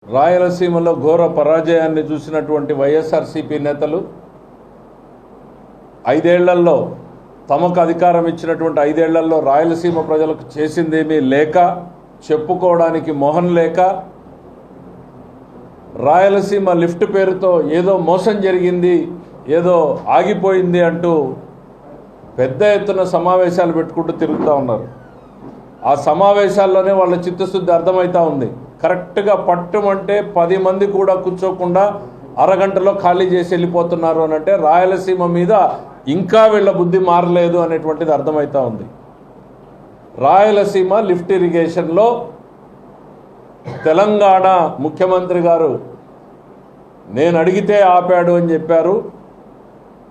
రాయలసీమలో ఘోర పరాజయాన్ని చూసినటువంటి వైఎస్ఆర్సీపీ నేతలు 5 ఏళ్లలో తమకు అధికారం ఇచ్చినటువంటి 5 ఏళ్లలో రాయలసీమ ప్రజలకు చేసిందేమీ లేక చెప్పుకోవడానికి మొహం లేక రాయలసీమ లిఫ్ట్ పేరుతో ఏదో మోసం జరిగింది, ఏదో ఆగిపోయింది అంటూ పెద్ద ఎత్తున సమావేశాలు పెట్టుకుంటూ తిరుగుతూ ఉన్నారు. ఆ సమావేశాల్లోనే వాళ్ళ చిత్తశుద్ధి అర్థమవుతా ఉంది. కరెక్ట్గా పట్టుమంటే 10 మంది కూడా కూర్చోకుండా అరగంటలో ఖాళీ చేసి వెళ్ళిపోతున్నారు అని అంటే రాయలసీమ మీద ఇంకా వీళ్ళ బుద్ధి మారలేదు అనేటువంటిది అర్థమవుతా ఉంది. రాయలసీమ లిఫ్ట్ ఇరిగేషన్లో తెలంగాణ ముఖ్యమంత్రి గారు నేను అడిగితే ఆపాడు అని చెప్పారు.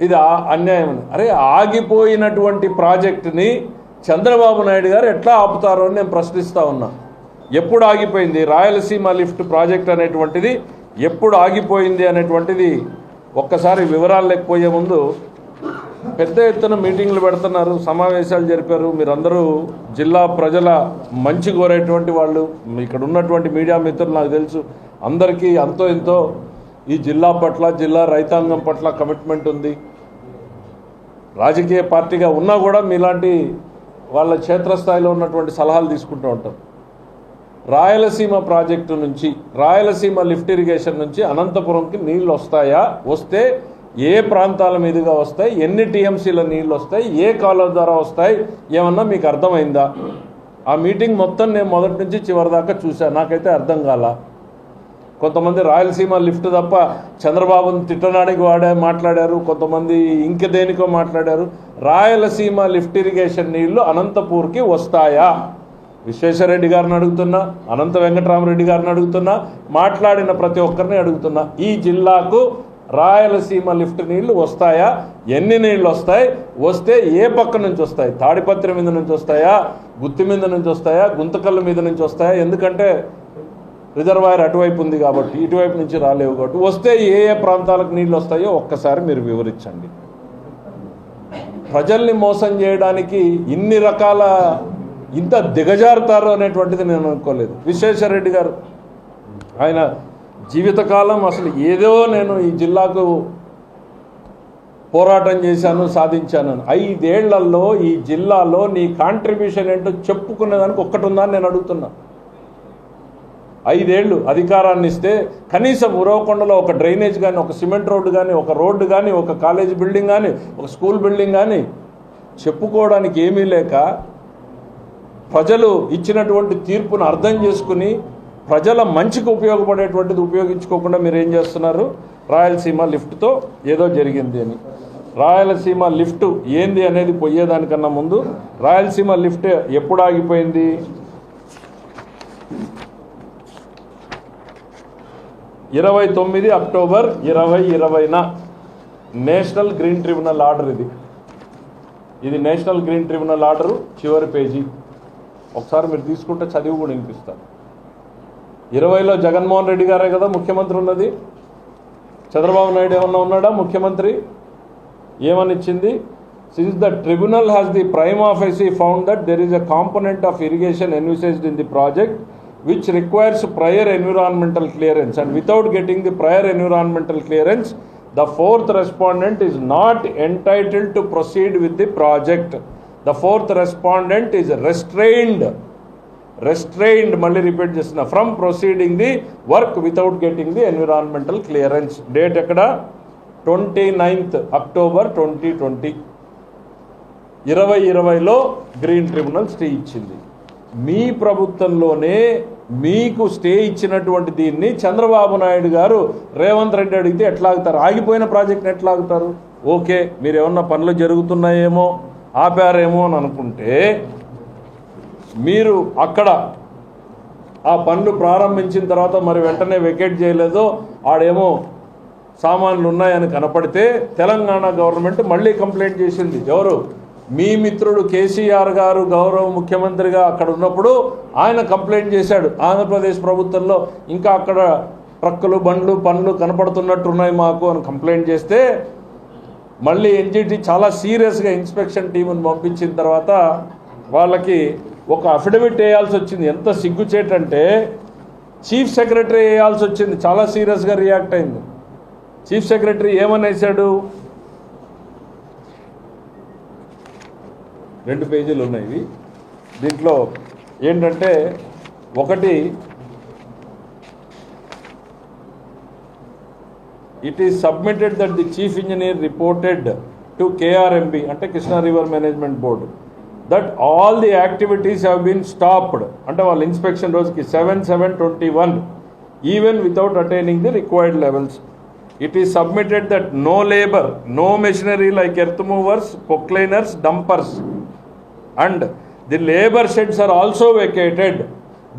ఇది అన్యాయం. అరే, ఆగిపోయినటువంటి ప్రాజెక్టుని చంద్రబాబు నాయుడు గారు ఎట్లా ఆపుతారో అని నేను ప్రశ్నిస్తూ ఉన్నా. ఎప్పుడు ఆగిపోయింది రాయలసీమ లిఫ్ట్ ప్రాజెక్ట్ అనేటువంటిది? ఎప్పుడు ఆగిపోయింది అనేటువంటిది ఒక్కసారి వివరాలు లేకపోయే ముందు పెద్ద ఎత్తున మీటింగ్లు పెడుతున్నారు, సమావేశాలు జరిపారు. మీరందరూ జిల్లా ప్రజల మంచి కోరేటువంటి వాళ్ళు, ఇక్కడ ఉన్నటువంటి మీడియా మిత్రులు నాకు తెలుసు, అందరికీ అంతో ఎంతో ఈ జిల్లా పట్ల, జిల్లా రైతాంగం పట్ల కమిట్మెంట్ ఉంది. రాజకీయ పార్టీగా ఉన్నా కూడా మీలాంటి వాళ్ళ క్షేత్రస్థాయిలో ఉన్నటువంటి సలహాలు తీసుకుంటూ ఉంటాం. రాయలసీమ ప్రాజెక్టు నుంచి, రాయలసీమ లిఫ్ట్ ఇరిగేషన్ నుంచి అనంతపురంకి నీళ్ళు వస్తాయా? వస్తే ఏ ప్రాంతాల మీదుగా వస్తాయి? ఎన్ని టీఎంసీల నీళ్ళు వస్తాయి? ఏ కాలువ ద్వారా వస్తాయి? ఏమన్నా మీకు అర్థమైందా? ఆ మీటింగ్ మొత్తం నేను మొదటి నుంచి చివరి దాకా చూశాను. నాకైతే అర్థం కాల. కొంతమంది రాయలసీమ లిఫ్ట్ తప్ప చంద్రబాబును తిట్టడానికి మాట్లాడారు, కొంతమంది ఇంక దేనికో మాట్లాడారు. రాయలసీమ లిఫ్ట్ ఇరిగేషన్ నీళ్లు అనంతపూర్కి వస్తాయా? విశ్వేశ్వరరెడ్డి గారిని అడుగుతున్నా, అనంత వెంకటరామరెడ్డి గారిని అడుగుతున్నా, మాట్లాడిన ప్రతి ఒక్కరిని అడుగుతున్నా. ఈ జిల్లాకు రాయలసీమ లిఫ్ట్ నీళ్లు వస్తాయా? ఎన్ని నీళ్ళు వస్తాయి? వస్తే ఏ పక్క నుంచి వస్తాయి? తాడిపత్రి మీద నుంచి వస్తాయా? గుత్తి మీద నుంచి వస్తాయా? గుంతకల్లు మీద నుంచి వస్తాయా? ఎందుకంటే రిజర్వాయర్ అటువైపు ఉంది కాబట్టి, ఇటువైపు నుంచి రాలేవు కాబట్టి. వస్తే ఏ ఏ ప్రాంతాలకు నీళ్ళు వస్తాయో ఒక్కసారి మీరు వివరించండి. ప్రజల్ని మోసం చేయడానికి ఇన్ని రకాల ఇంత దిగజారుతారు అనేటువంటిది నేను అనుకోలేదు. విశ్వేశ్వరరెడ్డి గారు ఆయన జీవితకాలం అసలు ఏదో నేను ఈ జిల్లాకు పోరాటం చేశాను, సాధించాను. 5 ఏళ్లలో ఈ జిల్లాలో నీ కాంట్రిబ్యూషన్ ఏంటో చెప్పుకునేదానికి ఒక్కటి ఉందా అని నేను అడుగుతున్నా. 5 ఏళ్ళు అధికారాన్ని ఇస్తే కనీసం ఉరవకొండలో ఒక డ్రైనేజ్ కానీ, ఒక సిమెంట్ రోడ్డు కానీ, ఒక రోడ్డు కానీ, ఒక కాలేజీ బిల్డింగ్ కానీ, ఒక స్కూల్ బిల్డింగ్ కానీ చెప్పుకోవడానికి ఏమీ లేక ప్రజలు ఇచ్చినటువంటి తీర్పును అర్థం చేసుకుని ప్రజల మంచికి ఉపయోగపడేటువంటిది ఉపయోగించుకోకుండా మీరు ఏం చేస్తున్నారు? రాయలసీమ లిఫ్ట్తో ఏదో జరిగింది అని. రాయలసీమ లిఫ్ట్ ఏంది అనేది పోయేదానికన్నా ముందు రాయలసీమ లిఫ్ట్ ఎప్పుడు ఆగిపోయింది? 29 October 2020 national green tribunal order. ఇది నేషనల్ గ్రీన్ ట్రిబ్యునల్ ఆర్డరు, చివరి పేజీ. ఒకసారి మీరు తీసుకుంటే చదివి కూడా వినిపిస్తారు. 20లో జగన్మోహన్ రెడ్డి గారే కదా ముఖ్యమంత్రి ఉన్నది. చంద్రబాబు నాయుడు ఏమన్నా ఉన్నాడా ముఖ్యమంత్రి? ఏమని ఇచ్చింది? Since the tribunal has the prima facie found that there is a component of irrigation envisaged in the project which requires prior environmental clearance, and without getting the prior environmental clearance the fourth respondent is not entitled to proceed with the project. The fourth respondent is restrained, మళ్ళీ repeat చేస్తున్నా, from proceeding the work without getting the environmental clearance. Date ఎక్కడ? 29th October 2020. 2020లో green tribunal stay ఇచ్చింది. మీ ప్రభుత్వంలోనే మీకు stay ఇచ్చినటువంటి దీన్ని చంద్రబాబు నాయుడు గారు రేవంత్ రెడ్డి అడిగితే ఎట్లా ఆగుతారు? ఆగిపోయిన ప్రాజెక్ట్ని ఎట్లా ఆగుతారు? ఓకే, మీరు ఏమన్నా పనులు జరుగుతున్నాయేమో, ఆపారేమో అని అనుకుంటే మీరు అక్కడ ఆ పనులు ప్రారంభించిన తర్వాత మరి వెంటనే వెకేట్ చేయలేదో, ఆడేమో సామాన్లు ఉన్నాయని కనపడితే తెలంగాణ గవర్నమెంట్ మళ్ళీ కంప్లైంట్ చేసింది. ఎవరు? మీ మిత్రుడు కేసీఆర్ గారు గౌరవ ముఖ్యమంత్రిగా అక్కడ ఉన్నప్పుడు ఆయన కంప్లైంట్ చేశాడు. ఆంధ్రప్రదేశ్ ప్రభుత్వంలో ఇంకా అక్కడ ట్రక్కులు, బండ్లు, పనులు కనపడుతున్నట్టున్నాయి మాకు అని కంప్లైంట్ చేస్తే మళ్ళీ ఎన్జిటి చాలా సీరియస్గా ఇన్స్పెక్షన్ టీముని పంపించిన తర్వాత వాళ్ళకి ఒక అఫిడవిట్ వేయాల్సి వచ్చింది. ఎంత సిగ్గుచేటంటే చీఫ్ సెక్రటరీ వేయాల్సి వచ్చింది, చాలా సీరియస్గా రియాక్ట్ అయింది. చీఫ్ సెక్రటరీ ఏమనేసాడు, 2 పేజీలు ఉన్నాయి దీంట్లో. ఏంటంటే ఒకటి, it is submitted that the chief engineer reported to KRMB అంటే Krishna river management board that all the activities have been stopped అంటే వాళ్ళ ఇన్స్పెక్షన్ రోజుకి 7/7/21 even without attaining the required levels. It is submitted that no labor, no machinery like earth movers, proclaimers, dumpers and the labor sheds are also vacated.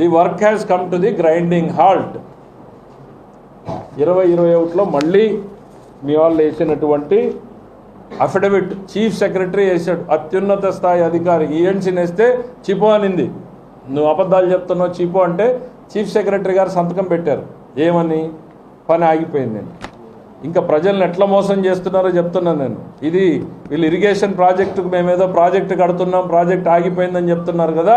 The work has come to the grinding halt. 2021లో మళ్ళీ మీ వాళ్ళు వేసినటువంటి affidavit chief secretary వేసాడు, అత్యున్నత స్థాయి అధికారి. ENC నేస్తే చిపో అనింది, నువ్వు అబద్ధాలు చెప్తున్నావు చిపో అంటే చీఫ్ సెక్రటరీ గారు సంతకం పెట్టారు. ఏమని, పని ఆగిపోయింది. ఇంకా ప్రజల్ని ఎట్లా మోసం చేస్తున్నారో చెప్తున్నాను నేను. ఇది వీళ్ళు ఇరిగేషన్ ప్రాజెక్టుకు మేమేదో ప్రాజెక్టు కడుతున్నాం, ప్రాజెక్ట్ ఆగిపోయిందని చెప్తున్నారు కదా,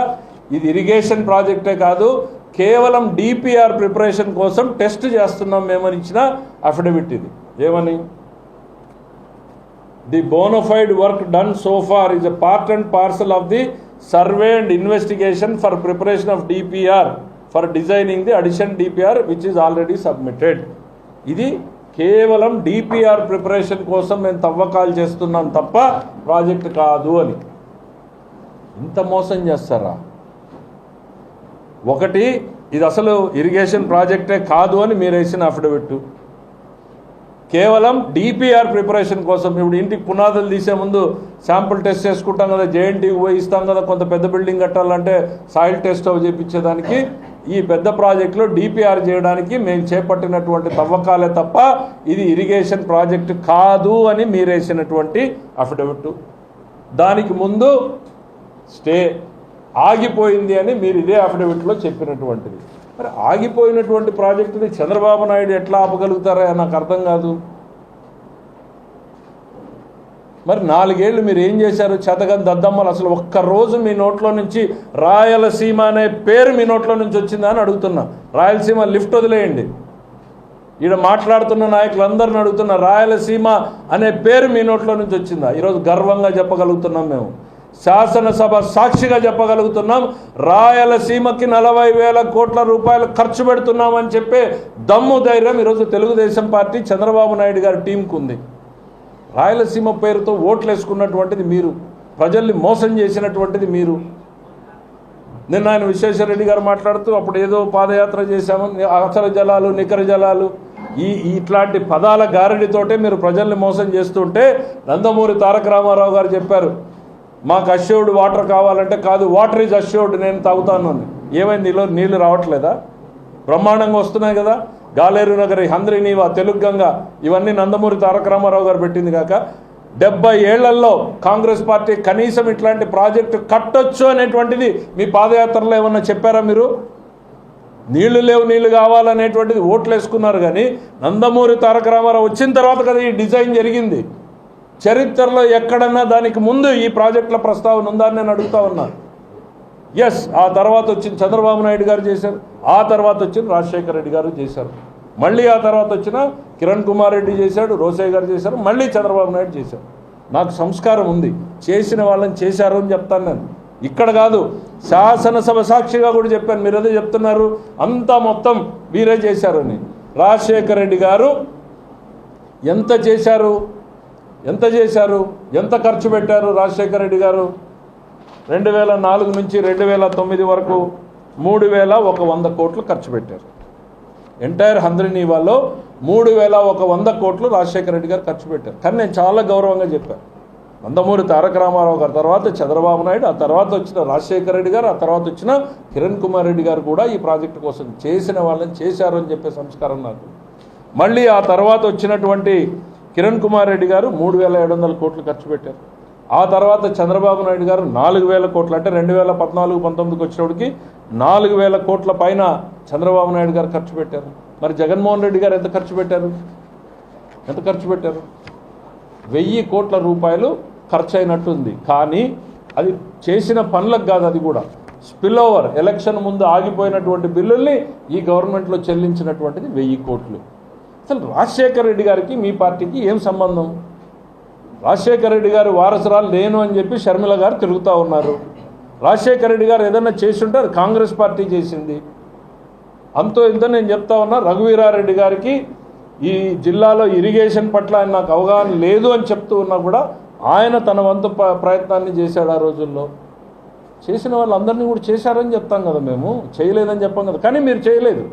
ఇది ఇరిగేషన్ ప్రాజెక్టే కాదు, కేవలం డిపిఆర్ ప్రిపరేషన్ కోసం టెస్ట్ చేస్తున్నాం మేమని ఇచ్చిన అఫిడవిట్ ఇది. ఏమని, the bonafide work done so far is a part and parcel of the survey and investigation for preparation of DPR for designing the addition DPR which is already submitted. ఇది కేవలం DPR preparation కోసం మేము తవ్వకాలు చేస్తున్నాం తప్ప project కాదు అని. ఇంత మోసం చేస్తారా? ఒకటి, ఇది అసలు ఇరిగేషన్ ప్రాజెక్టే కాదు అని మీరు వేసిన అఫిడవిట్, కేవలం డిపిఆర్ ప్రిపరేషన్ కోసం. ఇప్పుడు ఇంటికి పునాదులు తీసే ముందు శాంపుల్ టెస్ట్ చేసుకుంటాం కదా, జేఎన్టీకి పోయి ఇస్తాం కదా, కొంత పెద్ద బిల్డింగ్ కట్టాలంటే సాయిల్ టెస్ట్ అవి చేయించేదానికి. ఈ పెద్ద ప్రాజెక్టులో డిపిఆర్ చేయడానికి మేము చేపట్టినటువంటి తవ్వకాలే తప్ప ఇది ఇరిగేషన్ ప్రాజెక్టు కాదు అని మీరు వేసినటువంటి అఫిడవిట్. దానికి ముందు స్టే ఆగిపోయింది అని మీరు ఇదే అఫిడవిట్లో చెప్పినటువంటిది. మరి ఆగిపోయినటువంటి ప్రాజెక్టుని చంద్రబాబు నాయుడు ఎట్లా ఆపగలుగుతారా నాకు అర్థం కాదు. మరి 4 ఏళ్ళు మీరు ఏం చేశారు? చేతగాని దద్దమ్మలు. అసలు ఒక్కరోజు మీ నోట్లో నుంచి రాయలసీమ అనే పేరు మీ నోట్లో నుంచి వచ్చిందా అని అడుగుతున్నా. రాయలసీమ లిఫ్ట్ వదిలేయండి, ఈడ మాట్లాడుతున్న నాయకులందరిని అడుగుతున్నా, రాయలసీమ అనే పేరు మీ నోట్లో నుంచి వచ్చిందా? ఈరోజు గర్వంగా చెప్పగలుగుతున్నాం, మేము శాసనసభ సాక్షిగా చెప్పగలుగుతున్నాం, రాయలసీమకి 40,000 కోట్ల రూపాయలు ఖర్చు పెడుతున్నామని చెప్పే దమ్ము ధైర్యం ఈరోజు తెలుగుదేశం పార్టీ చంద్రబాబు నాయుడు గారి టీంకు ఉంది. రాయలసీమ పేరుతో ఓట్లు వేసుకున్నటువంటిది మీరు, ప్రజల్ని మోసం చేసినటువంటిది మీరు. నిన్న ఆయన విశ్వేశ్వరరెడ్డి గారు మాట్లాడుతూ అప్పుడు ఏదో పాదయాత్ర చేశాము, అసలు జలాలు నికర జలాలు ఇట్లాంటి పదాల గారడితోటే మీరు ప్రజల్ని మోసం చేస్తుంటే నందమూరి తారక రామారావు గారు చెప్పారు, మాకు అష్యూర్డ్ వాటర్ కావాలంటే కాదు, వాటర్ ఈజ్ అష్యూర్డ్, నేను తాగుతాను అని. ఏమైంది? నీళ్ళు రావట్లేదా? బ్రహ్మాండంగా వస్తున్నాయి కదా. గాలేరు నగరి, హంద్రీనీవా, తెలుగు గంగ, ఇవన్నీ నందమూరి తారక రామారావు గారు పెట్టింది కాక 70 ఏళ్లలో కాంగ్రెస్ పార్టీ కనీసం ఇట్లాంటి ప్రాజెక్టు కట్టొచ్చు అనేటువంటిది మీ పాదయాత్రలో ఏమన్నా చెప్పారా మీరు? నీళ్లు లేవు, నీళ్లు కావాలనేటువంటిది ఓట్లు వేసుకున్నారు. కానీ నందమూరి తారక రామారావు వచ్చిన తర్వాత కదా ఈ డిజైన్ జరిగింది. చరిత్రలో ఎక్కడన్నా దానికి ముందు ఈ ప్రాజెక్టుల ప్రస్తావన ఉందా అని నేను అడుగుతా ఉన్నాను. ఎస్, ఆ తర్వాత వచ్చిన చంద్రబాబు నాయుడు గారు చేశారు, ఆ తర్వాత వచ్చిన రాజశేఖర రెడ్డి గారు చేశారు, మళ్ళీ ఆ తర్వాత వచ్చిన కిరణ్ కుమార్ రెడ్డి చేశాడు, రోసయ్య గారు చేశారు, మళ్ళీ చంద్రబాబు నాయుడు చేశారు. నాకు సంస్కారం ఉంది, చేసిన వాళ్ళని చేశారు అని చెప్తాను నేను. ఇక్కడ కాదు, శాసనసభ సాక్షిగా కూడా చెప్పాను. మీరు అదే చెప్తున్నారు అంతా మొత్తం వీరే చేశారని. రాజశేఖర రెడ్డి గారు ఎంత చేశారు, ఎంత ఖర్చు పెట్టారు? రాజశేఖర రెడ్డి గారు 2004 నుంచి 2009 వరకు 3,100 కోట్లు ఖర్చు పెట్టారు. ఎంటైర్ హంద్రీనీవాలో 3,100 కోట్లు రాజశేఖర రెడ్డి గారు ఖర్చు పెట్టారు. కానీ నేను చాలా గౌరవంగా చెప్పాను, నందమూరి తారక రామారావు గారి తర్వాత చంద్రబాబు నాయుడు, ఆ తర్వాత వచ్చిన రాజశేఖర రెడ్డి గారు, ఆ తర్వాత వచ్చిన కిరణ్ కుమార్ రెడ్డి గారు కూడా ఈ ప్రాజెక్టు కోసం చేసిన వాళ్ళని చేశారు అని చెప్పే సంస్కారం నాకు. మళ్ళీ ఆ తర్వాత వచ్చినటువంటి కిరణ్ కుమార్ రెడ్డి గారు 3,700 కోట్లు ఖర్చు పెట్టారు. ఆ తర్వాత చంద్రబాబు నాయుడు గారు 4,000 కోట్లు, అంటే 2014-19కి వచ్చినప్పటికి 4,000 కోట్ల పైన చంద్రబాబు నాయుడు గారు ఖర్చు పెట్టారు. మరి జగన్మోహన్ రెడ్డి గారు ఎంత ఖర్చు పెట్టారు? 1,000 కోట్ల రూపాయలు ఖర్చు అయినట్టుంది. కానీ అది చేసిన పనులకు కాదు, అది కూడా స్పిల్ ఓవర్ ఎలక్షన్ ముందు ఆగిపోయినటువంటి బిల్లుల్ని ఈ గవర్నమెంట్లో చెల్లించినటువంటిది 1000 కోట్లు. అసలు రాజశేఖర రెడ్డి గారికి మీ పార్టీకి ఏం సంబంధం? రాజశేఖర రెడ్డి గారు వారసురాలు లేను అని చెప్పి షర్మిల గారు తిరుగుతూ ఉన్నారు. రాజశేఖర రెడ్డి గారు ఏదైనా చేసి ఉంటే అది కాంగ్రెస్ పార్టీ చేసింది. అంతో ఇంత నేను చెప్తా ఉన్నా, రఘువీరారెడ్డి గారికి ఈ జిల్లాలో ఇరిగేషన్ పట్ల ఆయన నాకు అవగాహన లేదు అని చెప్తూ ఉన్నా కూడా ఆయన తన వంతు ప్రయత్నాన్ని చేశాడు. ఆ రోజుల్లో చేసిన వాళ్ళందరినీ కూడా చేశారని చెప్తాం కదా, మేము చేయలేదని చెప్పాం కదా. కానీ మీరు చేయలేదు.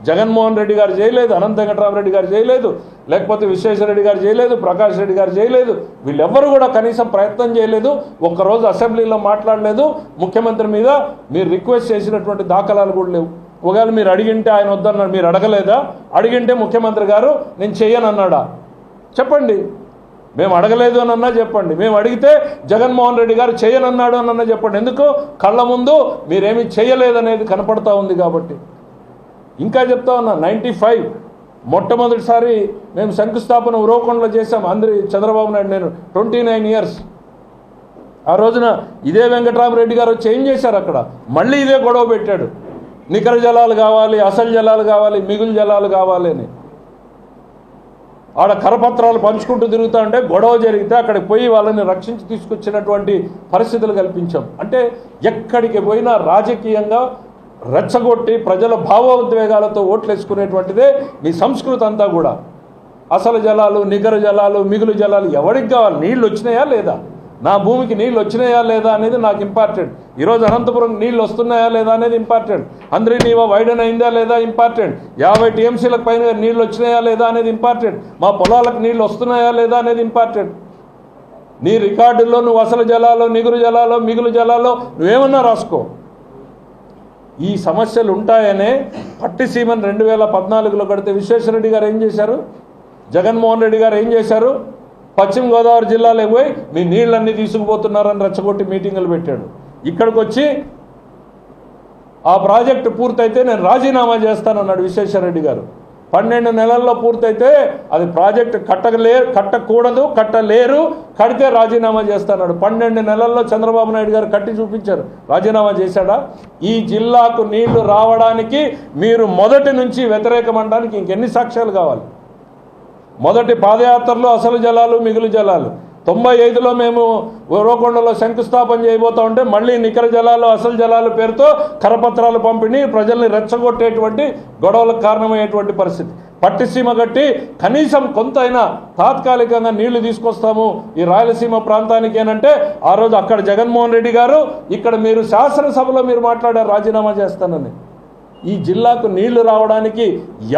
జగన్మోహన్ రెడ్డి గారు చేయలేదు, అనంత వెంకటరామరెడ్డి గారు చేయలేదు, లేకపోతే విశ్వేశ్వరరెడ్డి గారు చేయలేదు, ప్రకాష్ రెడ్డి గారు చేయలేదు. వీళ్ళెవ్వరూ కూడా కనీసం ప్రయత్నం చేయలేదు. ఒక్కరోజు అసెంబ్లీలో మాట్లాడలేదు. ముఖ్యమంత్రి మీద మీరు రిక్వెస్ట్ చేసినటువంటి దాఖలాలు కూడా లేవు. ఒకవేళ మీరు అడిగింటే ఆయన వద్దన్నాడు, మీరు అడగలేదా? అడిగింటే ముఖ్యమంత్రి గారు నేను చెయ్యనన్నాడా? చెప్పండి. మేము అడగలేదు అని అన్నా చెప్పండి. మేము అడిగితే జగన్మోహన్ రెడ్డి గారు చేయనన్నాడు అని అన్నా చెప్పండి. ఎందుకు? కళ్ళ ముందు మీరేమీ చేయలేదనేది కనపడతా ఉంది కాబట్టి. ఇంకా చెప్తా ఉన్నా, 95 మొట్టమొదటిసారి మేము శంకుస్థాపన ఉరవకొండలో చేశాం. చంద్రబాబు నాయుడు నేను 29 ఇయర్స్. ఆ రోజున ఇదే వెంకటరామరెడ్డి గారు వచ్చి ఏం చేశారు? అక్కడ మళ్ళీ ఇదే గొడవ పెట్టాడు. నికర జలాలు కావాలి, అసలు జలాలు కావాలి, మిగులు జలాలు కావాలి అని. ఆడ కరపత్రాలు పంచుకుంటూ తిరుగుతూ ఉంటే గొడవ జరిగితే అక్కడికి పోయి వాళ్ళని రక్షించి తీసుకొచ్చినటువంటి పరిస్థితులు కల్పించాం. అంటే ఎక్కడికి పోయినా రాజకీయంగా రెచ్చగొట్టి ప్రజల భావోద్వేగాలతో ఓట్లు వేసుకునేటువంటిదే మీ సంస్కృతి అంతా కూడా. అసలు జలాలు, నికర జలాలు, మిగులు జలాలు ఎవరికి కావాలి? నీళ్ళు వచ్చినాయా లేదా? నా భూమికి నీళ్ళు వచ్చినాయా లేదా అనేది నాకు ఇంపార్టెంట్. ఈరోజు అనంతపురం నీళ్ళు వస్తున్నాయా లేదా అనేది ఇంపార్టెంట్. హంద్రీనీవా వైడన్ అయిందా లేదా ఇంపార్టెంట్. 50 టీఎంసీలకు పైన నీళ్ళు వచ్చినాయా లేదా అనేది ఇంపార్టెంట్. మా పొలాలకు నీళ్ళు వస్తున్నాయా లేదా అనేది ఇంపార్టెంట్. నీ రికార్డుల్లో నువ్వు అసలు జలాలు, నిగురు జలాలు, మిగులు జలాలు నువ్వేమన్నా రాసుకో. ఈ సమస్యలు ఉంటాయనే పట్టిసీమను 2014లో కడితే విశ్వేశ్వరరెడ్డి గారు ఏం చేశారు? జగన్మోహన్ రెడ్డి గారు ఏం చేశారు? పశ్చిమ గోదావరి జిల్లాలో పోయి మీ నీళ్ళన్నీ తీసుకుపోతున్నారని రెచ్చగొట్టి మీటింగులు పెట్టాడు. ఇక్కడికి వచ్చి ఆ ప్రాజెక్టు పూర్తయితే నేను రాజీనామా చేస్తానన్నాడు విశ్వేశ్వరరెడ్డి గారు. 12 నెలల్లో పూర్తయితే అది ప్రాజెక్టు కట్టకూడదు, కట్టలేరు, కడితే రాజీనామా చేస్తాడు. 12 నెలల్లో చంద్రబాబు నాయుడు గారు కట్టి చూపించారు. రాజీనామా చేశాడా? ఈ జిల్లాకు నీళ్లు రావడానికి మీరు మొదటి నుంచి వ్యతిరేకమనడానికి ఇంకెన్ని సాక్ష్యాలు కావాలి? మొదటి పాదయాత్రలో అసలు జలాలు, మిగులు జలాలు. 95లో మేము ఉరవకొండలో శంకుస్థాపన చేయబోతా ఉంటే మళ్ళీ నికర జలాలు, అసలు జలాలు పేరుతో కరపత్రాలు పంపిణీ ప్రజల్ని రెచ్చగొట్టేటువంటి గొడవలకు కారణమయ్యేటువంటి పరిస్థితి. పట్టిసీమ కట్టి కనీసం కొంతైనా తాత్కాలికంగా నీళ్లు తీసుకొస్తాము ఈ రాయలసీమ ప్రాంతానికి అంటే ఆ రోజు అక్కడ జగన్మోహన్ రెడ్డి గారు, ఇక్కడ మీరు శాసనసభలో మీరు మాట్లాడారు రాజీనామా చేస్తానని. ఈ జిల్లాకు నీళ్లు రావడానికి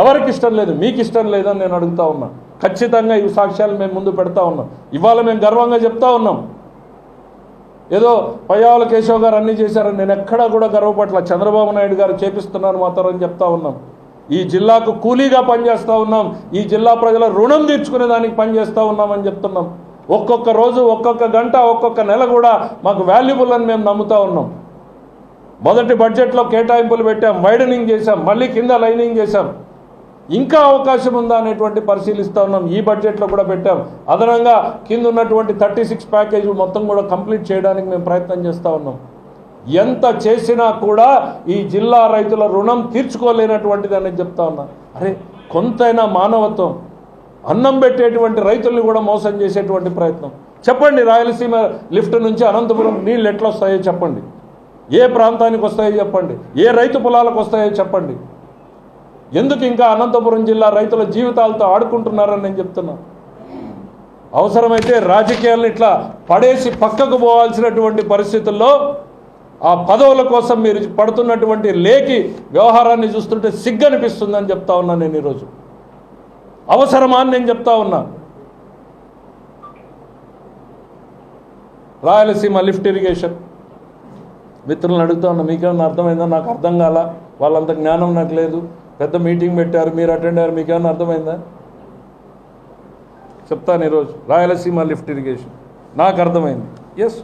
ఎవరికి ఇష్టం లేదు? మీకు ఇష్టం లేదని నేను అడుగుతా ఉన్నా. ఖచ్చితంగా ఈ సాక్ష్యాలు మేము ముందు పెడతా ఉన్నాం. ఇవాళ మేము గర్వంగా చెప్తా ఉన్నాం. ఏదో పయ్యావుల కేశవ్ గారు అన్నీ చేశారని నేను ఎక్కడా కూడా గర్వపట్ల. చంద్రబాబు నాయుడు గారు చేపిస్తున్నారు మాత్రం అని చెప్తా ఉన్నాం. ఈ జిల్లాకు కూలీగా పనిచేస్తూ ఉన్నాం. ఈ జిల్లా ప్రజల రుణం తీర్చుకునే దానికి పనిచేస్తూ ఉన్నామని చెప్తున్నాం. ఒక్కొక్క రోజు, ఒక్కొక్క గంట, ఒక్కొక్క నెల కూడా మాకు వాల్యుబుల్ అని మేము నమ్ముతా ఉన్నాం. మొదటి బడ్జెట్లో కేటాయింపులు పెట్టాం, వైడనింగ్ చేశాం, మళ్ళీ కింద లైనింగ్ చేశాం. ఇంకా అవకాశం ఉందా అనేటువంటి పరిశీలిస్తూ ఉన్నాం. ఈ బడ్జెట్లో కూడా పెట్టాం. అదనంగా కింద ఉన్నటువంటి 36 ప్యాకేజ్ మొత్తం కూడా కంప్లీట్ చేయడానికి మేము ప్రయత్నం చేస్తూ ఉన్నాం. ఎంత చేసినా కూడా ఈ జిల్లా రైతుల రుణం తీర్చుకోలేనటువంటిది అనేది చెప్తా ఉన్నా. అరే కొంతైనా మానవత్వం. అన్నం పెట్టేటువంటి రైతుల్ని కూడా మోసం చేసేటువంటి ప్రయత్నం. చెప్పండి, రాయలసీమ లిఫ్ట్ నుంచి అనంతపురం నీళ్ళు ఎట్లా వస్తాయో చెప్పండి. ఏ ప్రాంతానికి వస్తాయో చెప్పండి. ఏ రైతు పొలాలకు వస్తాయో చెప్పండి. ఎందుకు ఇంకా అనంతపురం జిల్లా రైతుల జీవితాలతో ఆడుకుంటున్నారని నేను చెప్తున్నా. అవసరమైతే రాజకీయాలను ఇట్లా పడేసి పక్కకు పోవాల్సినటువంటి పరిస్థితుల్లో ఆ పదవుల కోసం మీరు పడుతున్నటువంటి లేఖి వ్యవహారాన్ని చూస్తుంటే సిగ్గనిపిస్తుందని చెప్తా ఉన్నా నేను ఈరోజు. అవసరమా అని నేను చెప్తా ఉన్నా. రాయలసీమ లిఫ్ట్ ఇరిగేషన్ మిత్రులను అడుగుతా ఉన్నా, మీకేమన్నా అర్థమైందా? నాకు అర్థం కాల. వాళ్ళంత జ్ఞానం నాకు లేదు. పెద్ద మీటింగ్ పెట్టారు, మీరు అటెండ్ అయ్యారు, మీకేమన్నా అర్థమైందా? చెప్తాను ఈరోజు. రాయలసీమ లిఫ్ట్ ఇరిగేషన్ నాకు అర్థమైంది. ఎస్,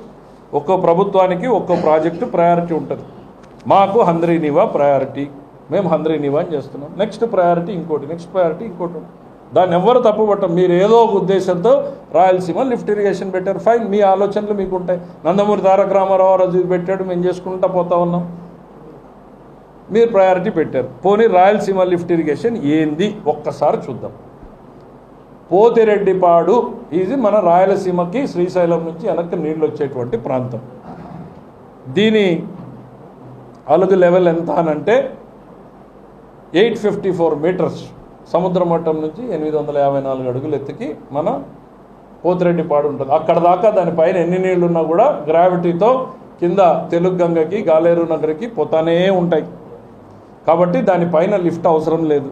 ఒక్కో ప్రభుత్వానికి ఒక్కో ప్రాజెక్టు ప్రయారిటీ ఉంటుంది. మాకు హంద్రీనీవా ప్రయారిటీ, మేము హంద్రీనీవా అని చేస్తున్నాం. నెక్స్ట్ ప్రయారిటీ ఇంకోటి, నెక్స్ట్ ప్రయారిటీ ఇంకోటి. దాన్ని ఎవ్వరు తప్పుపట్టం. మీరు ఏదో ఒక ఉద్దేశంతో రాయలసీమ లిఫ్ట్ ఇరిగేషన్ పెట్టారు, ఫైన్, మీ ఆలోచనలు మీకు ఉంటాయి. నందమూరి తారక రామారావు రోజు పెట్టాడు, మేము చేసుకుంటా పోతా ఉన్నాం. మీరు ప్రయారిటీ పెట్టారు. పోనీ రాయలసీమ లిఫ్ట్ ఇరిగేషన్ ఏంది ఒక్కసారి చూద్దాం. పోతిరెడ్డిపాడు ఇది మన రాయలసీమకి శ్రీశైలం నుంచి వెనక్కి నీళ్ళు వచ్చేటువంటి ప్రాంతం. దీని అలుగు లెవెల్ ఎంత అనంటే 854 మీటర్స్, సముద్ర మట్టం నుంచి 854 అడుగులు ఎత్తుకి మన పోతిరెడ్డిపాడు ఉంటుంది. అక్కడ దాకా దానిపైన ఎన్ని నీళ్లున్నా కూడా గ్రావిటీతో కింద తెలుగు గంగకి గాలేరు నగరికి పోతానే ఉంటాయి. కాబట్టి దానిపైన లిఫ్ట్ అవసరం లేదు.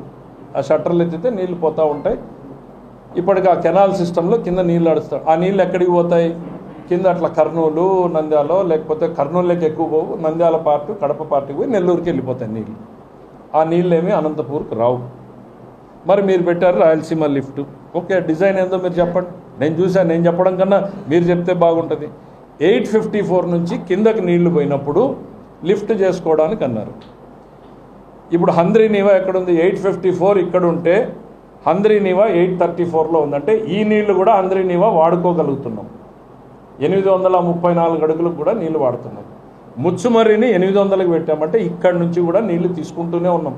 ఆ షట్టర్లు ఎత్తితే నీళ్లు పోతూ ఉంటాయి. ఇప్పటికి ఆ కెనాల్ సిస్టంలో కింద నీళ్ళు నడుస్తాయి. ఆ నీళ్ళు ఎక్కడికి పోతాయి? కింద అట్లా కర్నూలు, నంద్యాల, లేకపోతే కర్నూలులోకి ఎక్కువ పోవు, నంద్యాల పార్ట్, కడప పార్టీకి పోయి నెల్లూరుకి వెళ్ళిపోతాయి నీళ్ళు. ఆ నీళ్ళు ఏమీ అనంతపూర్కి రావు. మరి మీరు పెట్టారు రాయలసీమ లిఫ్ట్, ఓకే, డిజైన్ ఏందో మీరు చెప్పండి. నేను చూశాను, నేను చెప్పడం కన్నా మీరు చెప్తే బాగుంటుంది. 854 నుంచి కిందకి నీళ్లు పోయినప్పుడు లిఫ్ట్ చేసుకోవడానికి అన్నారు. ఇప్పుడు హంద్రీనీవా ఎక్కడుంది? 854 ఇక్కడ ఉంటే హంద్రీనీవా 834లో ఉందంటే ఈ నీళ్లు కూడా హంద్రీనీవా వాడుకోగలుగుతున్నాం. 834 అడుగులకు కూడా నీళ్లు వాడుతున్నాం. ముచ్చుమర్రిని 800కి పెట్టామంటే ఇక్కడి నుంచి కూడా నీళ్లు తీసుకుంటూనే ఉన్నాం.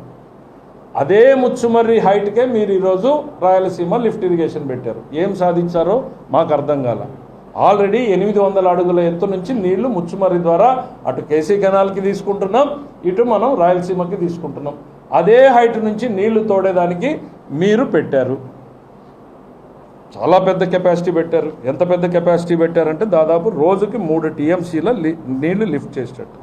అదే ముచ్చుమర్రి హైట్కే మీరు ఈరోజు రాయలసీమ లిఫ్ట్ ఇరిగేషన్ పెట్టారు. ఏం సాధించారో మాకు అర్థం కాల. ఆల్రెడీ 800 అడుగుల ఎత్తు నుంచి నీళ్లు ముచ్చుమర్రి ద్వారా అటు కేసీ కెనాల్కి తీసుకుంటున్నాం, ఇటు మనం రాయలసీమకి తీసుకుంటున్నాం. అదే హైట్ నుంచి నీళ్లు తోడేదానికి మీరు పెట్టారు. చాలా పెద్ద కెపాసిటీ పెట్టారు. ఎంత పెద్ద కెపాసిటీ పెట్టారంటే దాదాపు రోజుకి 3 TMCల నీళ్లు లిఫ్ట్ చేసేటట్టు.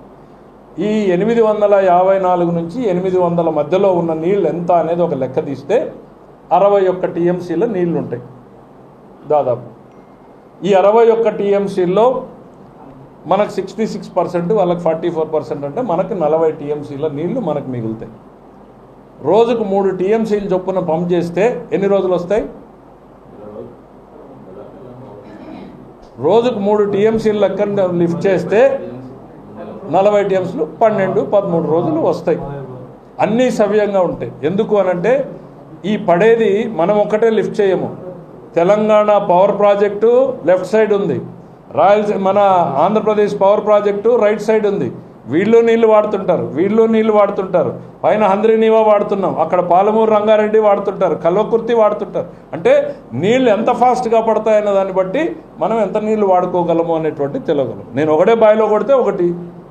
ఈ 854 నుంచి 800 మధ్యలో ఉన్న నీళ్ళు ఎంత అనేది ఒక లెక్క తీస్తే 61 TMCల నీళ్లు ఉంటాయి దాదాపు. ఈ 61 TMCల్లో మనకు 66%, వాళ్ళకి 44% అంటే మనకు 40 TMCల నీళ్లు మనకు మిగులుతాయి. రోజుకు 3 TMCలు చొప్పున పంప్ చేస్తే ఎన్ని రోజులు వస్తాయి? రోజుకు 3 TMCలు లెక్క లిఫ్ట్ చేస్తే 40 TMCలు 12-13 రోజులు వస్తాయి. అన్నీ సవ్యంగా ఉంటాయి. ఎందుకు అనంటే ఈ పడేది మనం ఒక్కటే లిఫ్ట్ చేయము. Telangana power project left side ఉంది, మన Andhra Pradesh power project right side ఉంది. వీళ్ళు నీళ్లు వాడుతుంటారు, వీళ్ళు నీళ్లు వాడుతుంటారు. పైన హంద్రీనీవా వాడుతున్నాం, అక్కడ పాలమూరు రంగారెడ్డి వాడుతుంటారు, కల్వకుర్తి వాడుతుంటారు. అంటే నీళ్ళు ఎంత ఫాస్ట్గా పడతాయన్న దాన్ని బట్టి మనం ఎంత నీళ్లు వాడుకోగలము అనేటువంటి తెలియగలం. నేను ఒకటే బావిలో కొడితే ఒకటి,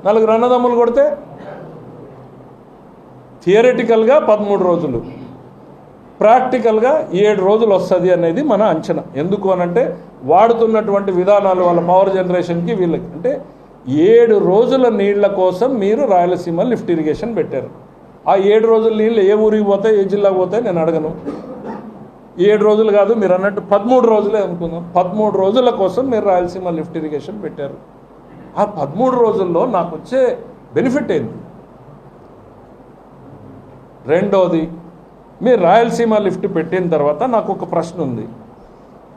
4 అన్నదమ్ములు కొడితే థియరిటికల్గా 13 రోజులు, ప్రాక్టికల్గా 7 రోజులు వస్తుంది అనేది మన అంచనా. ఎందుకు అనంటే వాడుతున్నటువంటి విధానాలు వాళ్ళ పవర్ జనరేషన్కి వీళ్ళకి. అంటే 7 రోజుల నీళ్ల కోసం మీరు రాయలసీమ లిఫ్ట్ ఇరిగేషన్ పెట్టారు. ఆ 7 రోజుల నీళ్ళు ఏ ఊరికి పోతాయి, ఏ జిల్లాకు పోతాయి నేను అడగను. 7 రోజులు కాదు, మీరు అన్నట్టు 13 రోజులే అనుకుందాం. 13 రోజుల కోసం మీరు రాయలసీమ లిఫ్ట్ ఇరిగేషన్ పెట్టారు. ఆ 13 రోజుల్లో నాకు వచ్చే బెనిఫిట్ ఏంది? రెండోది, మీరు రాయలసీమ లిఫ్ట్ పెట్టిన తర్వాత నాకు ఒక ప్రశ్న ఉంది.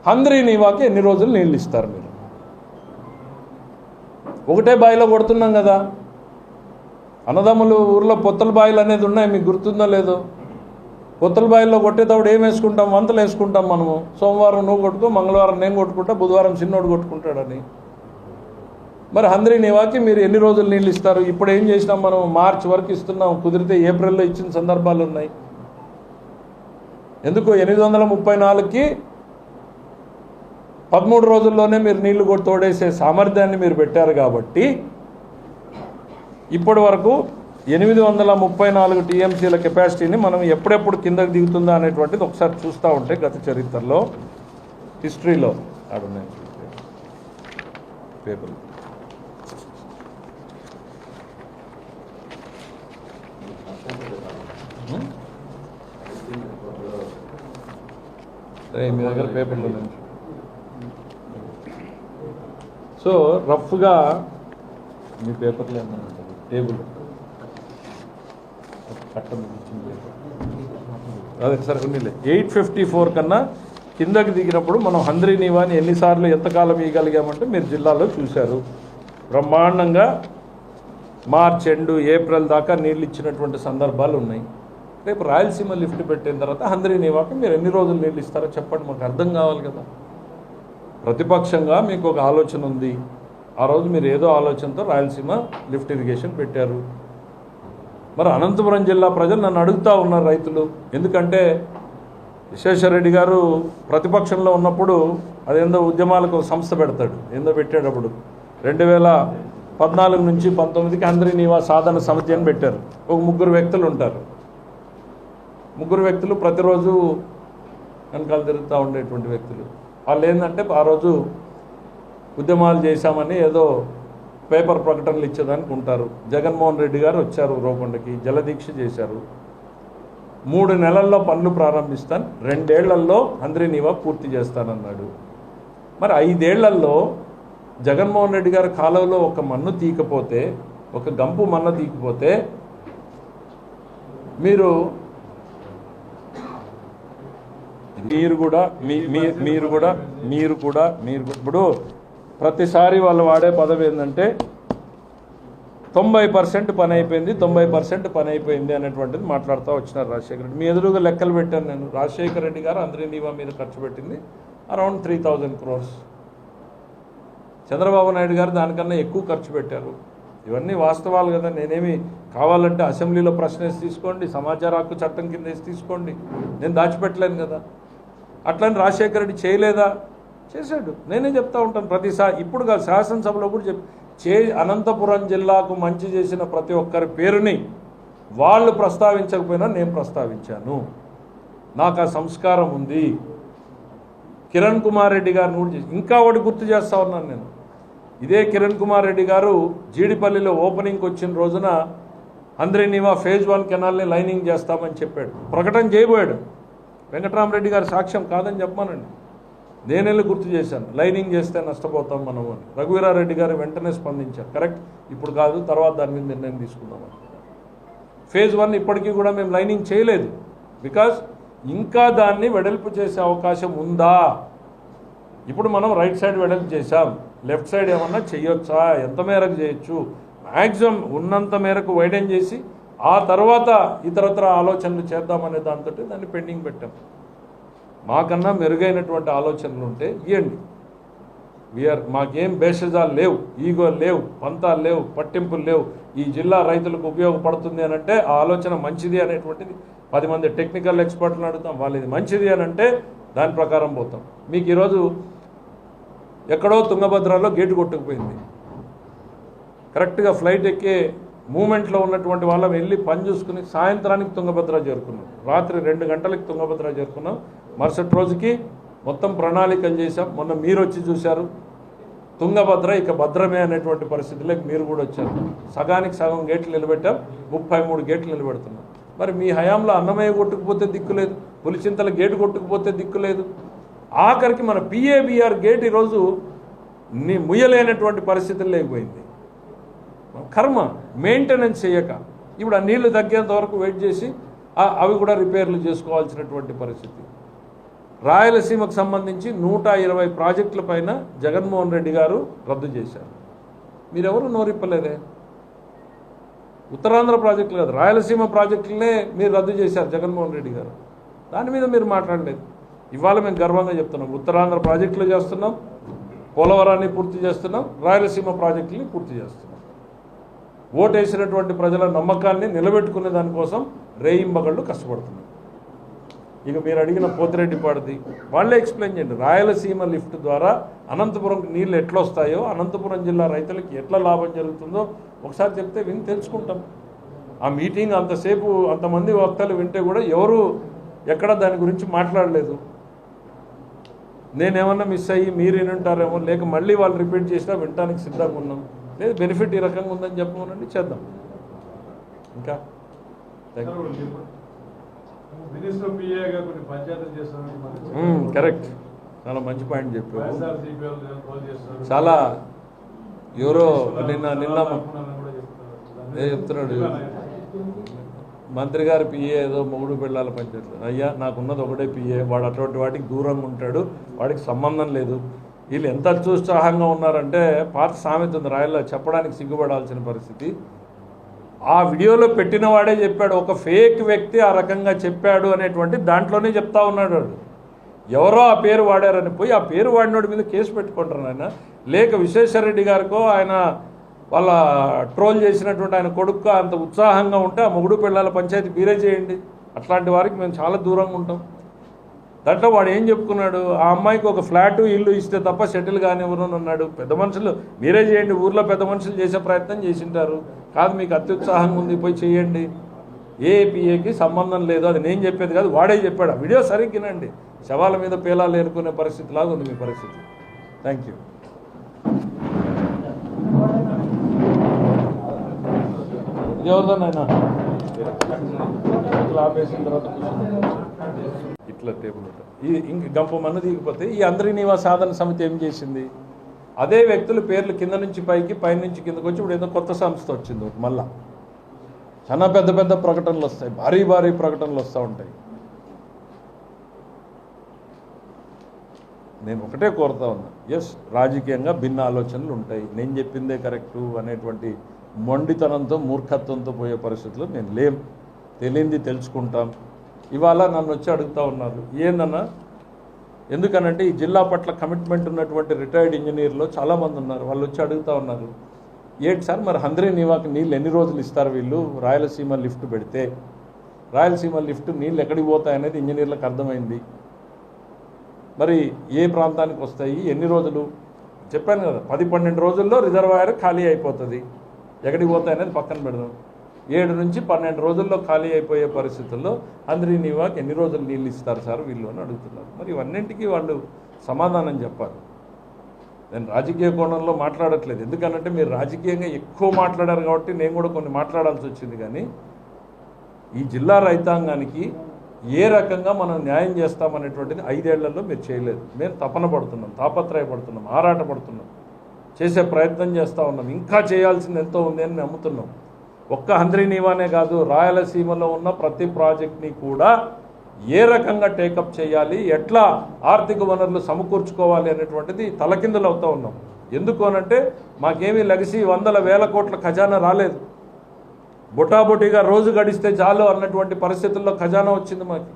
హంద్రీనీవాకి ఎన్ని రోజులు నీళ్ళు ఇస్తారు మీరు? ఒకటే బావిలో కొడుతున్నాం కదా. అన్నదమ్ములు ఊర్లో పొత్తల బావిలు అనేది ఉన్నాయి, మీకు గుర్తుందో లేదో? పొత్తల బావిలో కొట్టేటప్పుడు ఏం వేసుకుంటాం? వంతలు వేసుకుంటాం మనము. సోమవారం నువ్వు కొట్టుకో, మంగళవారం నేను కొట్టుకుంటా, బుధవారం చిన్నోడు కొట్టుకుంటాడని. మరి హంద్రీనీవాకి మీరు ఎన్ని రోజులు నీళ్ళు ఇస్తారు? ఇప్పుడు ఏం చేసినాం మనం? మార్చి వరకు ఇస్తున్నాం, కుదిరితే ఏప్రిల్లో ఇచ్చిన సందర్భాలు ఉన్నాయి. ఎందుకు? 834కి 13 రోజుల్లోనే మీరు నీళ్లు కూడా తోడేసే సామర్థ్యాన్ని మీరు పెట్టారు. కాబట్టి ఇప్పటి వరకు 834 TMCల కెపాసిటీని మనం ఎప్పుడెప్పుడు కిందకి దిగుతుందా అనేటువంటిది ఒకసారి చూస్తూ ఉంటే గత చరిత్రలో, హిస్టరీలో ఆడున్నాయి పేపర్లు. మీ దగ్గర పేపర్లు ఉన్నాయి. సో రఫ్గా మీ పేపర్లో ఏమన్నా టేబుల్ అదే సరే ఉన్నిలే. 854 కన్నా కిందకి దిగినప్పుడు మనం హంద్రీనీవాని ఎన్నిసార్లు ఎంతకాలం ఇవ్వగలిగామంటే మీరు జిల్లాలో చూశారు. బ్రహ్మాండంగా మార్చ్ ఎండ్, ఏప్రిల్ దాకా నీళ్ళు ఇచ్చినటువంటి సందర్భాలు ఉన్నాయి. రేపు రాయలసీమ లిఫ్ట్ పెట్టిన తర్వాత హంద్రీనీవాకి మీరు ఎన్ని రోజులు నీళ్ళు ఇస్తారో చెప్పండి, మాకు అర్థం కావాలి కదా. ప్రతిపక్షంగా మీకు ఒక ఆలోచన ఉంది, ఆ రోజు మీరు ఏదో ఆలోచనతో రాయలసీమ లిఫ్ట్ ఇరిగేషన్ పెట్టారు. మరి అనంతపురం జిల్లా ప్రజలు నన్ను అడుగుతూ ఉన్నారు రైతులు, ఎందుకంటే విశ్వేశ్వరరెడ్డి గారు ప్రతిపక్షంలో ఉన్నప్పుడు అదేందో ఉద్యమాలకు సంస్థ పెడతాడు, ఏందో పెట్టేటప్పుడు 2014 నుంచి 19కి హంద్రీనీవా సాధన సమితి అని పెట్టారు. ఒక 3 వ్యక్తులు ఉంటారు. 3 వ్యక్తులు ప్రతిరోజు వెనకాల తిరుగుతూ ఉండేటువంటి వ్యక్తులు. వాళ్ళు ఏంటంటే ఆ రోజు ఉద్యమాలు చేశామని ఏదో పేపర్ ప్రకటనలు ఇచ్చేదానికి ఉంటారు. జగన్మోహన్ రెడ్డి గారు వచ్చారు రోకొండకి, జలదీక్ష చేశారు. 3 నెలల్లో పనులు ప్రారంభిస్తాను, 2 ఏళ్లలో హంద్రీనీవా పూర్తి చేస్తానన్నాడు. మరి 5 ఏళ్లలో జగన్మోహన్ రెడ్డి గారి కాలంలో ఒక మన్ను తీయకపోతే, ఒక గంపు మన్ను తీయకపోతే మీరు ఇప్పుడు ప్రతిసారి వాళ్ళు వాడే పదవి ఏంటంటే 90% పని అయిపోయింది, 90% పని అయిపోయింది అనేటువంటిది మాట్లాడుతూ వచ్చినారు రాజశేఖర రెడ్డి. మీ ఎదురుగా లెక్కలు పెట్టాను నేను. రాజశేఖర రెడ్డి గారు హంద్రీనీవా మీద ఖర్చు పెట్టింది అరౌండ్ 3000 crores. చంద్రబాబు నాయుడు గారు దానికన్నా ఎక్కువ ఖర్చు పెట్టారు. ఇవన్నీ వాస్తవాలు కదా. నేనేమి కావాలంటే అసెంబ్లీలో ప్రశ్న వేసి తీసుకోండి, సమాచార హక్కు చట్టం కింద వేసి తీసుకోండి, నేను దాచిపెట్టలేను కదా. అట్లని రాజశేఖర రెడ్డి చేయలేదా? చేశాడు. నేనే చెప్తా ఉంటాను ప్రతిసారి. ఇప్పుడు కాదు, శాసనసభలో కూడా అనంతపురం జిల్లాకు మంచి చేసిన ప్రతి ఒక్కరి పేరుని వాళ్ళు ప్రస్తావించకపోయినా నేను ప్రస్తావించాను. నాకు ఆ సంస్కారం ఉంది. కిరణ్ కుమార్ రెడ్డి గారిని కూడా ఇంకా ఒకటి గుర్తు చేస్తా ఉన్నాను నేను. ఇదే కిరణ్ కుమార్ రెడ్డి గారు జీడిపల్లిలో ఓపెనింగ్కి వచ్చిన రోజున హంద్రీనీవా phase 1 కెనాల్ని లైనింగ్ చేస్తామని చెప్పాడు, ప్రకటన చేయబోయాడు. వెంకటరామరెడ్డి గారి సాక్ష్యం కాదని చెప్పమానండి, నేనెళ్ళి గుర్తు చేశాను, లైనింగ్ చేస్తే నష్టపోతాం మనం అని. రఘువీరారెడ్డి గారు వెంటనే స్పందించారు, కరెక్ట్, ఇప్పుడు కాదు, తర్వాత దాని మీద నిర్ణయం తీసుకుందామని. phase 1 ఇప్పటికీ కూడా మేము లైనింగ్ చేయలేదు, బికాజ్ ఇంకా దాన్ని వెడల్పు చేసే అవకాశం ఉందా. ఇప్పుడు మనం రైట్ సైడ్ వెడల్పు చేసాం, లెఫ్ట్ సైడ్ ఏమన్నా చేయొచ్చా, ఎంత మేరకు చేయొచ్చు, మ్యాక్సిమం ఉన్నంత మేరకు వైడెన్ చేసి ఆ తర్వాత ఇతరత్ర ఆలోచనలు చేద్దామనే దాంతో దాన్ని పెండింగ్ పెట్టాం. మాకన్నా మెరుగైనటువంటి ఆలోచనలు ఉంటే ఇవ్వండి. మాకేం భేషజాలు లేవు, ఈగో లేవు, పంతాలు లేవు, పట్టింపులు లేవు. ఈ జిల్లా రైతులకు ఉపయోగపడుతుంది అని అంటే ఆ ఆలోచన మంచిది అనేటువంటిది 10 మంది టెక్నికల్ ఎక్స్పర్ట్లను అడుగుతాం, వాళ్ళు ఇది మంచిది అని అంటే దాని ప్రకారం పోతాం. మీకు ఈరోజు ఎక్కడో తుంగభద్రలో గేటు కొట్టుకుపోయింది, కరెక్ట్గా ఫ్లైట్ ఎక్కే మూమెంట్లో ఉన్నటువంటి వాళ్ళం వెళ్ళి పని చూసుకుని సాయంత్రానికి తుంగభద్ర చేరుకున్నాం, రాత్రి 2 గంటలకి తుంగభద్ర చేరుకున్నాం. మరుసటి రోజుకి మొత్తం ప్రణాళికలు చేశాం. మొన్న మీరు వచ్చి చూశారు, తుంగభద్ర ఇక భద్రమే అనేటువంటి పరిస్థితులకు మీరు కూడా వచ్చారు. సగానికి సగం గేట్లు నిలబెట్టాం, 33 గేట్లు నిలబెడుతున్నాం. మరి మీ హయాంలో అన్నమయ్య కొట్టుకుపోతే దిక్కులేదు, పులిచింతల గేటు కొట్టుకుపోతే దిక్కులేదు, ఆఖరికి మన PABR గేట్ ఈరోజు ముయ్యలేనటువంటి పరిస్థితులు లేకపోయింది. కర్మ, మెయింటెనెన్స్ చేయక ఇప్పుడు ఆ నీళ్లు తగ్గేంత వరకు వెయిట్ చేసి అవి కూడా రిపేర్లు చేసుకోవాల్సినటువంటి పరిస్థితి. రాయలసీమకు సంబంధించి 120 ప్రాజెక్టుల పైన జగన్మోహన్ రెడ్డి గారు రద్దు చేశారు. మీరెవరు నోరిప్పలేదే. ఉత్తరాంధ్ర ప్రాజెక్టులు కాదు, రాయలసీమ ప్రాజెక్టులనే మీరు రద్దు చేశారు జగన్మోహన్ రెడ్డి గారు. దాని మీద మీరు మాట్లాడలేదు. ఇవాళ మేము గర్వంగా చెప్తున్నాం, ఉత్తరాంధ్ర ప్రాజెక్టులు చేస్తున్నాం, పోలవరాన్ని పూర్తి చేస్తున్నాం, రాయలసీమ ప్రాజెక్టుని పూర్తి చేస్తున్నాం. ఓటేసినటువంటి ప్రజల నమ్మకాన్ని నిలబెట్టుకునే దానికోసం రేయింబగళ్ళు కష్టపడుతున్నాం. ఇక మీరు అడిగిన పోతిరెడ్డిపాడుది వాళ్ళే ఎక్స్ప్లెయిన్ చేయండి. రాయలసీమ లిఫ్ట్ ద్వారా అనంతపురంకి నీళ్ళు ఎట్లా వస్తాయో, అనంతపురం జిల్లా రైతులకి ఎట్లా లాభం జరుగుతుందో ఒకసారి చెప్తే విని తెలుసుకుంటాం. ఆ మీటింగ్ అంతసేపు అంతమంది వక్తలు వింటే కూడా ఎవరు ఎక్కడ దాని గురించి మాట్లాడలేదు. నేనేమన్నా మిస్ అయ్యి మీరు వినుంటారేమో, లేక మళ్ళీ వాళ్ళు రిపీట్ చేసినా వినడానికి సిద్ధంగా ఉన్నాం. లేదు బెనిఫిట్ ఈ రకంగా ఉందని చెప్పమనండి, చేద్దాం. ఇంకా కరెక్ట్, చాలా మంచి పాయింట్ చెప్పారు. చాలా ఎవరో నిన్న చెప్తున్నాడు మంత్రి గారి PA ఏదో మొగుడు పిల్లల పంచాయతీలు. అయ్యా నాకున్నది ఒకటే PA, వాడు అటువంటి వాటికి దూరంగా ఉంటాడు, వాడికి సంబంధం లేదు. వీళ్ళు ఎంత అత్యుత్సాహంగా ఉన్నారంటే పాత సామెత ఉంది రాయల్లో, చెప్పడానికి సిగ్గుపడాల్సిన పరిస్థితి. ఆ వీడియోలో పెట్టిన వాడే చెప్పాడు, ఒక ఫేక్ వ్యక్తి ఆ రకంగా చెప్పాడు అనేటువంటి దాంట్లోనే చెప్తా ఉన్నాడు వాడు. ఎవరో ఆ పేరు వాడారని పోయి ఆ పేరు వాడినోడి మీద కేసు పెట్టుకుంటారు ఆయన. లేక విశ్వేశ్వరరెడ్డి గారికో ఆయన వాళ్ళ ట్రోల్ చేసినటువంటి ఆయన కొడుకు అంత ఉత్సాహంగా ఉంటే ఆ మొగుడు పిల్లల పంచాయతీ మీరే చేయండి. అట్లాంటి వారికి మేము చాలా దూరంగా ఉంటాం. దాంట్లో వాడు ఏం చెప్పుకున్నాడు, ఆ అమ్మాయికి ఒక ఫ్లాటు ఇల్లు ఇస్తే తప్ప సెటిల్ కానివ్వరు అని అన్నాడు. పెద్ద మనుషులు మీరే చేయండి, ఊర్లో పెద్ద మనుషులు చేసే ప్రయత్నం చేసింటారు. కాదు మీకు అత్యుత్సాహంగా ఉంది పోయి చేయండి, ఏపీఏకి సంబంధం లేదు, అది నేను చెప్పేది కాదు వాడే చెప్పాడు. ఆ వీడియో సరిగ్గినండి, శవాల మీద పేలాలు ఏరుకునే పరిస్థితి లాగా ఉంది మీ పరిస్థితి. Thank you. ఇది ఎవరిదోనైనా ఆపేసిన తర్వాత ఇట్లా టేబుల్ ఈ ఇంక గంప మన్ను దిగిపోతే ఈ అందరి నివాస సాధన సమితి ఏం చేసింది, అదే వ్యక్తుల పేర్లు కింద నుంచి పైకి పైన నుంచి కిందకు వచ్చి ఇప్పుడు ఏదో కొత్త సంస్థ వచ్చింది ఒకటి. మళ్ళా చాలా పెద్ద పెద్ద ప్రకటనలు వస్తాయి, భారీ భారీ ప్రకటనలు వస్తూ ఉంటాయి. నేను ఒకటే కోరుతా ఉన్నా, ఎస్ రాజకీయంగా భిన్న ఆలోచనలు ఉంటాయి, నేను చెప్పిందే కరెక్టు అనేటువంటి మొండితనంతో మూర్ఖత్వంతో పోయే పరిస్థితులు నేను లేం. తెలియంది తెలుసుకుంటాం. ఇవాళ నన్ను వచ్చి అడుగుతూ ఉన్నారు ఏందన్నా, ఎందుకనంటే ఈ జిల్లా పట్ల కమిట్మెంట్ ఉన్నటువంటి రిటైర్డ్ ఇంజనీర్లు చాలామంది ఉన్నారు. వాళ్ళు వచ్చి అడుగుతూ ఉన్నారు, ఏంటి సార్ మరి హంద్రీ నీవాకి నీళ్ళు ఎన్ని రోజులు ఇస్తారు వీళ్ళు, రాయలసీమ లిఫ్ట్ పెడితే రాయలసీమ లిఫ్ట్ నీళ్ళు ఎక్కడికి పోతాయనేది ఇంజనీర్లకు అర్థమైంది. మరి ఏ ప్రాంతానికి వస్తాయి, ఎన్ని రోజులు చెప్పాను కదా, 10-12 రోజుల్లో రిజర్వాయర్ ఖాళీ అయిపోతుంది. ఎక్కడికి పోతాయనేది పక్కన పెడదాం. 7 నుంచి 12 రోజుల్లో ఖాళీ అయిపోయే పరిస్థితుల్లో హంద్రీ నీవాకి ఎన్ని రోజులు నీళ్ళు ఇస్తారు సార్ వీళ్ళు అని అడుగుతున్నారు. మరి ఇవన్నింటికీ వాళ్ళు సమాధానం చెప్పాలి. నేను రాజకీయ కోణంలో మాట్లాడట్లేదు, ఎందుకనంటే మీరు రాజకీయంగా ఎక్కువ మాట్లాడారు కాబట్టి నేను కూడా కొన్ని మాట్లాడాల్సి వచ్చింది. కానీ ఈ జిల్లా రైతాంగానికి ఏ రకంగా మనం న్యాయం చేస్తామనేటువంటిది 5 ఏళ్లలో మీరు చేయలేదు. మేము తపన పడుతున్నాం, తాపత్రయపడుతున్నాం, ఆరాటపడుతున్నాం, చేసే ప్రయత్నం చేస్తూ ఉన్నాం. ఇంకా చేయాల్సింది ఎంతో ఉంది అని నమ్ముతున్నాం. ఒక్క హంద్రీ నీవానే కాదు, రాయలసీమలో ఉన్న ప్రతి ప్రాజెక్ట్ని కూడా ఏ రకంగా టేకప్ చేయాలి, ఎట్లా ఆర్థిక వనరులు సమకూర్చుకోవాలి అనేటువంటిది తలకిందులు అవుతూ ఉన్నాం. ఎందుకు అనంటే మాకేమీ లెగసీ 100,000 కోట్ల ఖజానా రాలేదు. బొటాబొటిగా రోజు గడిస్తే చాలు అన్నటువంటి పరిస్థితుల్లో ఖజానా వచ్చింది. మాకు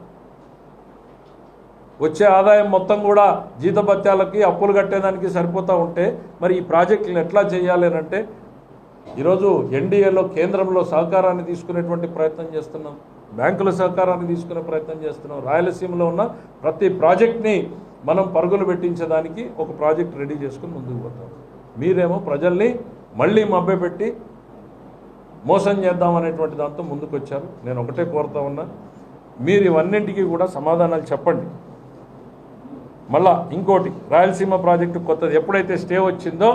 వచ్చే ఆదాయం మొత్తం కూడా జీతభత్యాలకి అప్పులు కట్టేదానికి సరిపోతూ ఉంటే మరి ఈ ప్రాజెక్టులు ఎట్లా చేయాలి అని అంటే ఈరోజు ఎన్డీఏలో కేంద్రంలో సహకారాన్ని తీసుకునేటువంటి ప్రయత్నం చేస్తున్నాం, బ్యాంకుల సహకారాన్ని తీసుకునే ప్రయత్నం చేస్తున్నాం. రాయలసీమలో ఉన్న ప్రతి ప్రాజెక్ట్ని మనం పరుగులు పెట్టించడానికి ఒక ప్రాజెక్ట్ రెడీ చేసుకుని ముందుకు పోతాం. మీరేమో ప్రజల్ని మళ్ళీ మభ్యపెట్టి మోసం చేద్దామనేటువంటి దాంతో ముందుకు వచ్చారు. నేను ఒకటే కోరుతా ఉన్నా, మీరు ఇవన్నింటికీ కూడా సమాధానాలు చెప్పండి. మళ్ళా ఇంకోటి, రాయలసీమ ప్రాజెక్టు కొత్తది ఎప్పుడైతే స్టే వచ్చిందో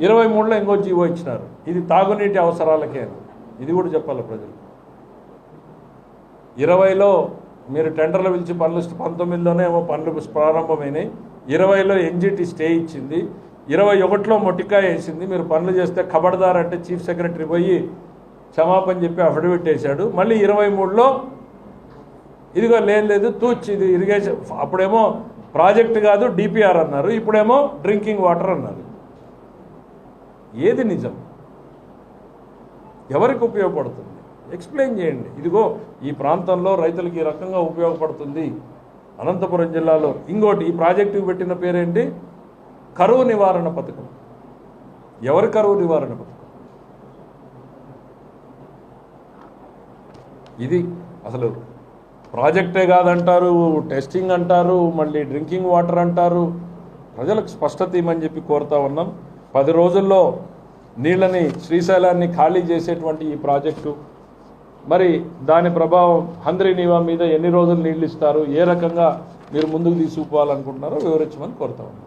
23లో ఇంకో జీవో ఇచ్చినారు, ఇది తాగునీటి అవసరాలకే అని. ఇది కూడా చెప్పాలి ప్రజలు. 20లో మీరు టెండర్లు పిలిచి పనులు 19లోనే ఏమో పనులు ప్రారంభమైనాయి. 20లో ఎన్జిటి స్టే ఇచ్చింది, 21లో మొటికాయ వేసింది. మీరు పనులు చేస్తే ఖబర్దార్ అంటే చీఫ్ సెక్రటరీ పోయి క్షమాపణ చెప్పి అఫిడవిట్ వేశాడు. మళ్ళీ 23లో ఇదిగో లేదు తూచ్ ఇది ఇరిగేషన్, అప్పుడేమో ప్రాజెక్ట్ కాదు డిపిఆర్ అన్నారు, ఇప్పుడేమో డ్రింకింగ్ వాటర్ అన్నారు. ఏది నిజం, ఎవరికి ఉపయోగపడుతుంది ఎక్స్ప్లెయిన్ చేయండి. ఇదిగో ఈ ప్రాంతంలో రైతులకి ఈ రకంగా ఉపయోగపడుతుంది. అనంతపురం జిల్లాలో ఇంకోటి, ఈ ప్రాజెక్టుకి పెట్టిన పేరేంటి, కరువు నివారణ పథకం. ఎవరి కరువు నివారణ పథకం ఇది? అసలు ప్రాజెక్టే కాదంటారు, టెస్టింగ్ అంటారు, మళ్ళీ డ్రింకింగ్ వాటర్ అంటారు. ప్రజలకు స్పష్టత ఇవ్వమని చెప్పి కోరుతా ఉన్నాం. 10 రోజుల్లో నీళ్ళని శ్రీశైలాన్ని ఖాళీ చేసేటువంటి ఈ ప్రాజెక్టు మరి దాని ప్రభావం హంద్రీ నీవా మీద ఎన్ని రోజులు నీళ్ళు ఇస్తారు, ఏ రకంగా మీరు ముందుకు తీసుకుపోవాలనుకుంటున్నారో వివరించమని కోరుతా ఉన్నాం.